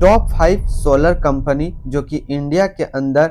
Top 5 solar company जो कि India के अंदर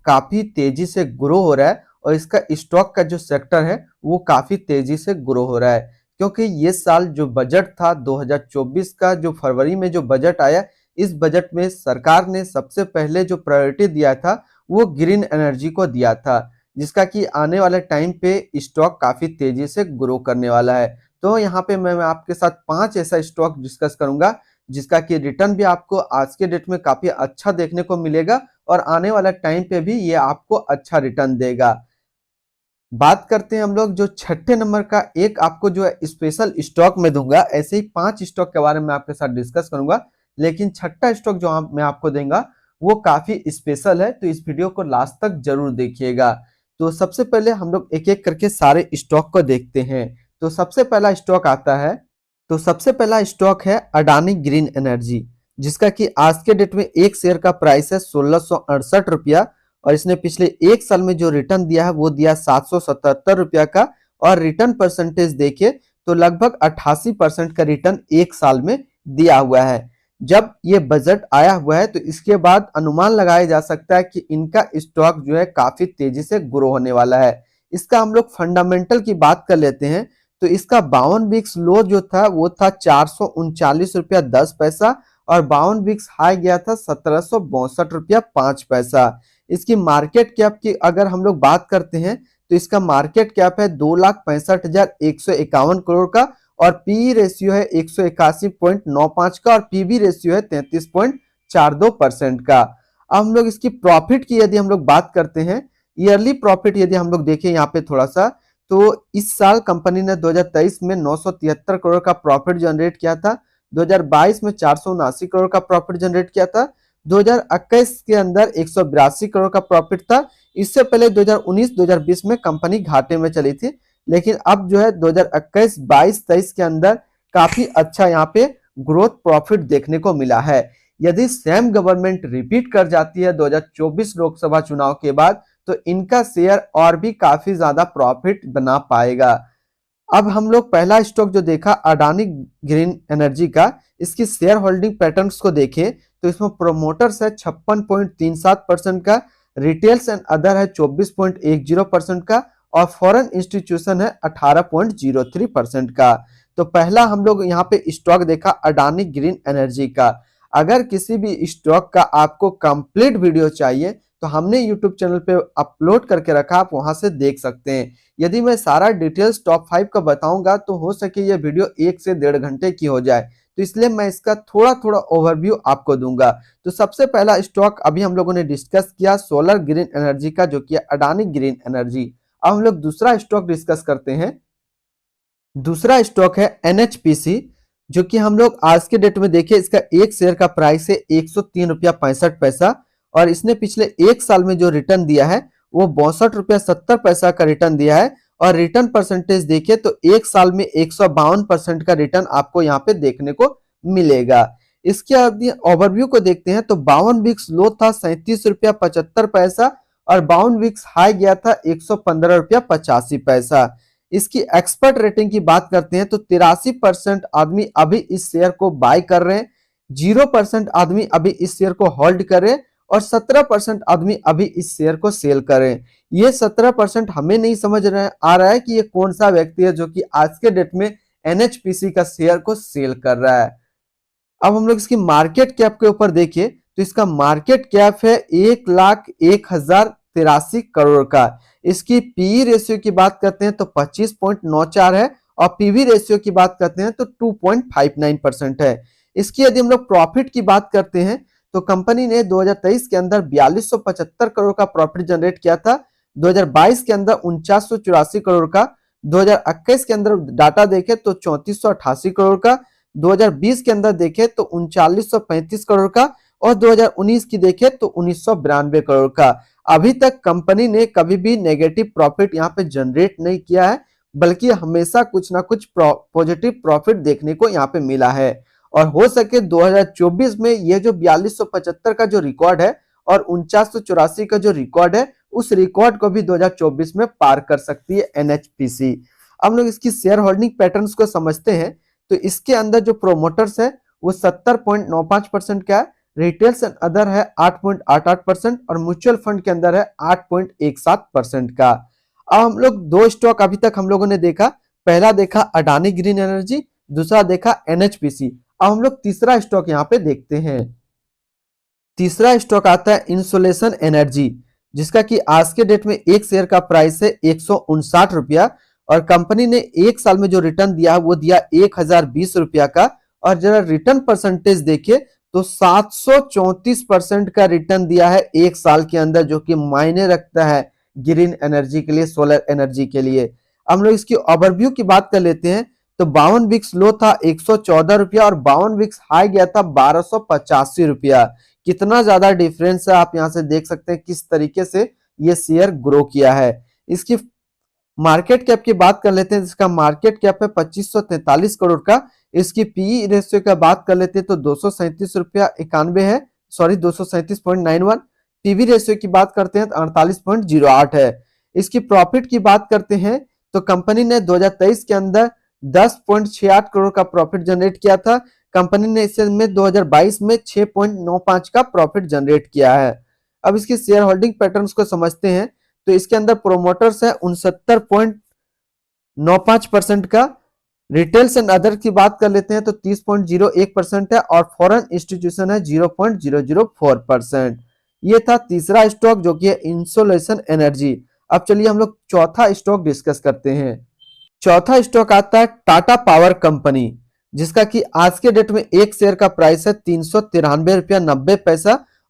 काफी तेजी से ग्रो हो रहा है और इसका स्टॉक का जो सेक्टर है वो काफी तेजी से ग्रो हो रहा है, क्योंकि ये साल जो बजट था 2024 का, जो फरवरी में जो बजट आया, इस बजट में सरकार ने सबसे पहले जो प्रायोरिटी दिया था वो ग्रीन एनर्जी को दिया था, जिसका कि आने वाले टाइम पे स्टॉक काफी तेजी से ग्रो करने वाला है। तो यहाँ पे मैं आपके साथ 5 ऐसा स्टॉक डिस्कस करूंगा जिसका कि रिटर्न भी आपको आज के डेट में काफी अच्छा देखने को मिलेगा और आने वाला टाइम पे भी ये आपको अच्छा रिटर्न देगा। बात करते हैं हम लोग जो छठे नंबर का एक आपको जो है स्पेशल स्टॉक में दूंगा। ऐसे ही 5 स्टॉक के बारे में आपके साथ डिस्कस करूंगा, लेकिन छठा स्टॉक जो मैं आपको देंगे वो काफी स्पेशल है, तो इस वीडियो को लास्ट तक जरूर देखिएगा। तो सबसे पहले हम लोग एक एक करके सारे स्टॉक को देखते हैं। तो सबसे पहला स्टॉक आता है, तो सबसे पहला स्टॉक है अडानी ग्रीन एनर्जी, जिसका कि आज के डेट में एक शेयर का प्राइस है 1668 रुपया और इसने पिछले एक साल में जो रिटर्न दिया है वो दिया 777 रुपया का। और रिटर्न परसेंटेज देखिए तो लगभग 88% का रिटर्न एक साल में दिया हुआ है। जब ये बजट आया हुआ है तो इसके बाद अनुमान लगाया जा सकता है कि इनका स्टॉक जो है काफी तेजी से ग्रो होने वाला है। इसका हम लोग फंडामेंटल की बात कर लेते हैं तो इसका 52 वीक्स लो जो था वो था 439 रुपया 10 पैसा और 52 वीक्स हाई गया था 1762 रुपया 5 पैसा। इसकी मार्केट कैप की अगर हम लोग बात करते हैं तो इसका मार्केट कैप है 2,65,151 करोड़ का और पी रेशियो है 181.95 का और पीबी रेशियो है 33.42% का। अब हम लोग इसकी प्रॉफिट की यदि हम लोग बात करते हैं, ईयरली प्रॉफिट यदि हम लोग देखें यहाँ पे थोड़ा सा, तो इस साल कंपनी ने 2023 में 973 करोड़ का प्रॉफिट जनरेट किया था, 2022 में 479 करोड़ का प्रॉफिट जनरेट किया था, 2021 के अंदर 182 करोड़ का प्रॉफिट था। इससे पहले 2019-2020 में कंपनी घाटे में चली थी, लेकिन अब जो है 2021, 22, 23 के अंदर काफी अच्छा यहाँ पे ग्रोथ प्रॉफिट देखने को मिला है। यदि सेम गवर्नमेंट रिपीट कर जाती है 2024 लोकसभा चुनाव के बाद तो इनका शेयर और भी काफी ज्यादा प्रॉफिट बना पाएगा। अब हम लोग पहला स्टॉक जो देखा अडानी ग्रीन एनर्जी का, इसकी शेयर होल्डिंग पैटर्न्स को देखें तो इसमें प्रोमोटर्स है 56.37% का, रिटेल्स एंड अदर है 24.10% का और फॉरेन इंस्टीट्यूशन है 18.03% का। तो पहला हम लोग यहाँ पे स्टॉक देखा अडानी ग्रीन एनर्जी का। अगर किसी भी स्टॉक का आपको कंप्लीट वीडियो चाहिए तो हमने यूट्यूब चैनल पे अपलोड करके रखा, आप वहां से देख सकते हैं। यदि मैं सारा डिटेल्स टॉप 5 का बताऊंगा तो हो सके ये वीडियो 1 से 1.5 घंटे की हो जाए, तो इसलिए मैं इसका थोड़ा थोड़ा ओवरव्यू आपको दूंगा। तो सबसे पहला स्टॉक अभी हम लोगों ने डिस्कस किया सोलर ग्रीन एनर्जी का, जो कि अडानी ग्रीन एनर्जी। अब हम लोग दूसरा स्टॉक डिस्कस करते हैं। दूसरा स्टॉक है एनएचपीसी, जो कि हम लोग आज के डेट में देखें इसका एक शेयर का प्राइस है 103 रुपया 65 पैसा और इसने पिछले एक साल में जो रिटर्न दिया है वो 62 रुपया 70 पैसा का रिटर्न दिया है और रिटर्न परसेंटेज देखिए तो एक साल में 152% का रिटर्न आपको यहाँ पे देखने को मिलेगा। इसके अवधि ओवरव्यू को देखते हैं तो 52 वीक्स लो था 37 रुपया 75 पैसा और 52 वीक्स हाई गया था 115 रुपया 85 पैसा। इसकी एक्सपर्ट रेटिंग की बात करते हैं तो 83% आदमी अभी इस शेयर को बाय कर रहे हैं, 0% आदमी अभी इस शेयर को होल्ड कर रहे हैं और 17% आदमी अभी इस शेयर को सेल कर रहे हैं। ये 17% हमें नहीं समझ आ रहा है कि ये कौन सा व्यक्ति है जो कि आज के डेट में एनएचपीसी का शेयर को सेल कर रहा है। अब हम लोग इसकी मार्केट कैप के ऊपर देखिए तो इसका मार्केट कैप है 1,01,083 करोड़ का। इसकी पी रेशियो की बात करते हैं तो 25.94 है और पीवी रेशियो की बात करते हैं तो 2.59% है। इसकी यदि हम लोग प्रॉफिट की बात करते हैं तो कंपनी ने 2023 के अंदर 4275 करोड़ का प्रॉफिट जनरेट किया था, 2022 के अंदर 4984 करोड़ का, 2021 के अंदर डाटा देखे तो 3488 करोड़ का, 2020 के अंदर देखे तो 3935 करोड़ का और 2019 की देखे तो 1992 करोड़ का। अभी तक कंपनी ने कभी भी नेगेटिव प्रॉफिट यहाँ पे जनरेट नहीं किया है, बल्कि हमेशा कुछ ना कुछ पॉजिटिव प्रॉफिट देखने को यहाँ पे मिला है और हो सके 2024 में ये जो 4275 का जो रिकॉर्ड है और 4984 का जो रिकॉर्ड है उस रिकॉर्ड को भी 2024 में पार कर सकती है एनएचपीसी। अब लोग इसकी शेयर होल्डिंग पैटर्न्स को समझते हैं तो इसके अंदर जो प्रोमोटर्स है वो 70.95% का है, रिटेल्स एंड अदर है 8.88% और म्यूचुअल फंड के अंदर है 8.17% का। अब हम लोग दो स्टॉक अभी तक हम लोगों ने देखा, पहला देखा अडानी ग्रीन एनर्जी, दूसरा देखा एनएचपीसी। अब हम लोग तीसरा स्टॉक यहाँ पे देखते हैं। तीसरा स्टॉक आता है इंसोलेशन एनर्जी, जिसका कि आज के डेट में एक शेयर का प्राइस है 159 रुपया और कंपनी ने एक साल में जो रिटर्न दिया वो दिया 1020 रुपया का। और जरा रिटर्न परसेंटेज देखिए तो 734% का रिटर्न दिया है एक साल के अंदर, जो कि मायने रखता है ग्रीन एनर्जी के लिए, सोलर एनर्जी के लिए। हम लोग इसकी ओवरव्यू की बात कर लेते हैं तो 52 वीक्स लो था 114 रुपया और 52 वीक्स हाई गया था 1285 रुपया। कितना ज्यादा डिफरेंस है आप यहां से देख सकते हैं किस तरीके से ये शेयर ग्रो किया है। इसकी मार्केट कैप की बात कर लेते हैं, जिसका मार्केट कैप है 2543 करोड़ का। इसकी पीई रेशियो की बात कर लेते हैं तो 237 रुपया 91 है, सॉरी 237.91। पीवी रेशियो की बात करते हैं तो 48.08 है। इसकी प्रॉफिट की बात करते हैं तो कंपनी ने 2023 के अंदर 10.68 करोड़ का प्रॉफिट जनरेट किया था। कंपनी ने इस में 2022 में 6.95 का प्रॉफिट जनरेट किया है। अब इसकी शेयर होल्डिंग पैटर्न्स को समझते हैं तो इसके अंदर प्रोमोटर्स है 69.95% का। रिटेल्स एंड अदर की बात कर लेते हैं तो 30.01% है और फॉरेन इंस्टीट्यूशन है 0.004%। ये था तीसरा स्टॉक जो कि है इंसोलेशन एनर्जी। अब चलिए हम लोग चौथा स्टॉक डिस्कस करते हैं। चौथा स्टॉक आता है टाटा पावर कंपनी, जिसका कि आज के डेट में एक शेयर का प्राइस है 393.90 रुपया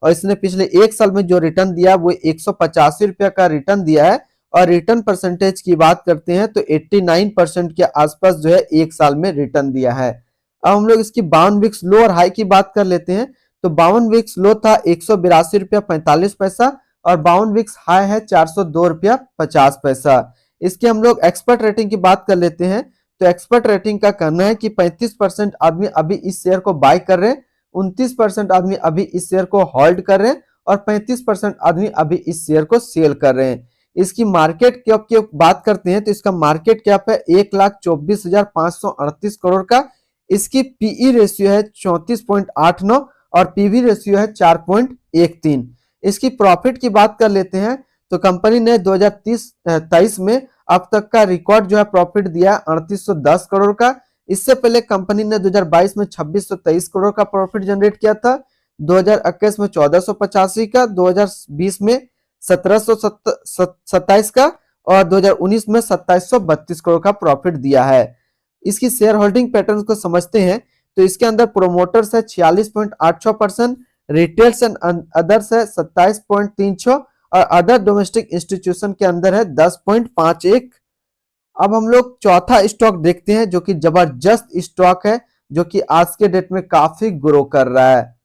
और इसने पिछले एक साल में जो रिटर्न दिया वो 185 रुपया का रिटर्न दिया है। और रिटर्न परसेंटेज की बात करते हैं तो 89% के आसपास जो है एक साल में रिटर्न दिया है। अब हम लोग इसकी 52 वीक्स लो और हाई की बात कर लेते हैं तो 52 वीक्स लो था 182 रुपया 45 पैसा और 52 वीक्स हाई है 402 रुपया 50 पैसा। इसके हम लोग एक्सपर्ट रेटिंग की बात कर लेते हैं तो एक्सपर्ट रेटिंग का कहना है कि 35% आदमी अभी इस शेयर को बाय कर रहे हैं, 29% आदमी अभी इस शेयर को होल्ड कर रहे हैं और 35% आदमी अभी इस शेयर को सेल कर रहे हैं। इसकी मार्केट कैप की बात करते हैं तो इसका मार्केट कैप है 1,24,538 करोड़ का। इसकी पीई रेशियो है 34.89 और पीवी रेशियो है 4.13। इसकी प्रॉफिट की बात कर लेते हैं तो कंपनी ने 2023 में अब तक का रिकॉर्ड जो है प्रॉफिट दिया 3810 करोड़ का। इससे पहले कंपनी ने 2022 में 2623 करोड़ का प्रॉफिट जनरेट किया था, 2021 में 1485 का, 2020 में 1727 का और 2019 में 2732 करोड़ का प्रॉफिट दिया है। इसकी शेयर होल्डिंग पैटर्न को समझते हैं तो इसके अंदर प्रोमोटर्स है 46.86%, रिटेल्स एंड अदर्स है 27.36 और अदर डोमेस्टिक इंस्टीट्यूशन के अंदर है 10.51। अब हम लोग चौथा स्टॉक देखते हैं जो कि जबरदस्त स्टॉक है, जो कि आज के डेट में काफी ग्रो कर रहा है।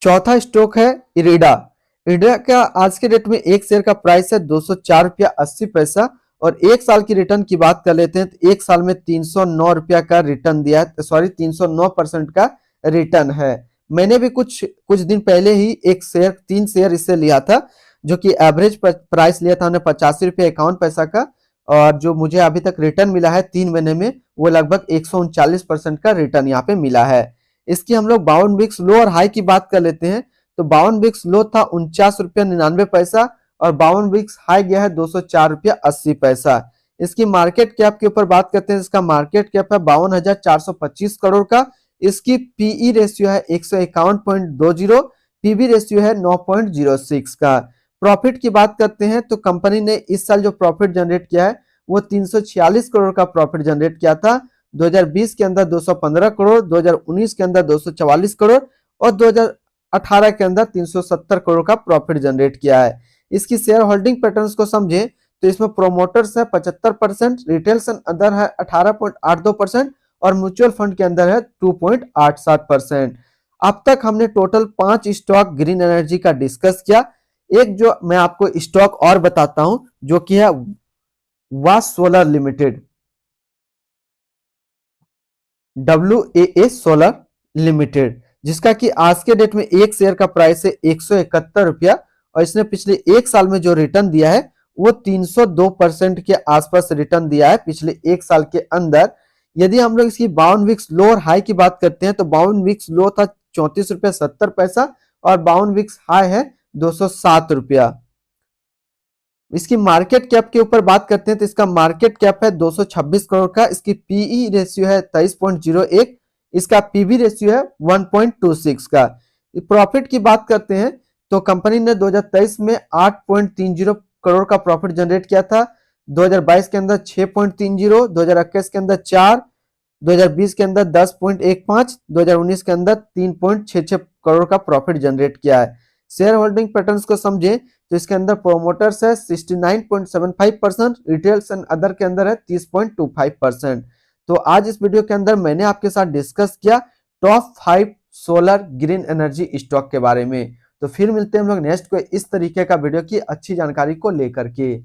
चौथा स्टॉक है इरिडा। इरिडा का आज के डेट में एक शेयर का प्राइस है 204 रुपया 80 पैसा और एक साल की रिटर्न की बात कर लेते हैं तो एक साल में 309 रुपया का रिटर्न दिया है, सॉरी 309% का रिटर्न है। मैंने भी कुछ दिन पहले ही एक शेयर 3 शेयर इससे लिया था, जो कि एवरेज प्राइस लिया था हमने 85 रुपया 51 पैसा का और जो मुझे अभी तक रिटर्न मिला है 3 महीने में वो लगभग 139% का रिटर्न यहाँ पे मिला है। इसकी हम लोग 52 वीक्स लो और हाई की बात कर लेते हैं तो 52 वीक्स लो था 49 रुपया 99 पैसा और 52 वीक्स हाई गया है 204 रुपया 80 पैसा। इसकी मार्केट कैप के ऊपर बात करते हैं, इसका मार्केट कैप है 52,425 करोड़ का। इसकी पीई रेशियो है 151.20, पीवी रेशियो है 9.06 का। प्रॉफिट की बात करते हैं तो कंपनी ने इस साल जो प्रॉफिट जनरेट किया है वो 346 करोड़ का प्रॉफिट जनरेट किया था। 2020 के अंदर 215 करोड़, 2019 के अंदर 244 करोड़ और 2018 के अंदर 370 करोड़ का प्रॉफिट जनरेट किया है। इसकी शेयर होल्डिंग पैटर्न्स को समझे तो इसमें प्रोमोटर्स है 75%, रिटेल्स एंड अदर है 18.82% और म्यूचुअल फंड के अंदर है 2.87%। अब तक हमने टोटल 5 स्टॉक ग्रीन एनर्जी का डिस्कस किया। एक जो मैं आपको स्टॉक और बताता हूं जो कि है वास solar limited, WAA solar limited, जिसका कि आज के डेट में एक शेयर का प्राइस है 171 रुपया और इसने पिछले एक साल में जो रिटर्न दिया है वो 302% के आसपास रिटर्न दिया है पिछले एक साल के अंदर। यदि हम लोग इसकी 52 वीक्स लो और हाई की बात करते हैं तो 52 वीक्स लो था ₹34.70 और 52 वीक्स हाई है ₹207। इसकी मार्केट कैप के ऊपर बात करते हैं तो इसका मार्केट कैप है 226 करोड़ का, इसकी पीई रेशियो है 23.01, इसका पीबी रेशियो है 1.26 का। प्रॉफिट की बात करते हैं तो कंपनी ने 2023 में 8.30 करोड़ का प्रॉफिट जनरेट किया था, 2022 के अंदर 6.30, 2021 के अंदर 4, 2020 के अंदर 10.15, 2019 के अंदर 3.66 करोड़ का प्रॉफिट जनरेट किया है। शेयर होल्डिंग पैटर्न्स को समझे तो इसके अंदर प्रोमोटर्स है 69.75%, रिटेल्स एंड अदर के अंदर है 30.25%। तो आज इस वीडियो के अंदर मैंने आपके साथ डिस्कस किया top 5 solar green energy stock के बारे में। तो फिर मिलते हैं हम लोग नेक्स्ट को इस तरीके का वीडियो की अच्छी जानकारी को लेकर के।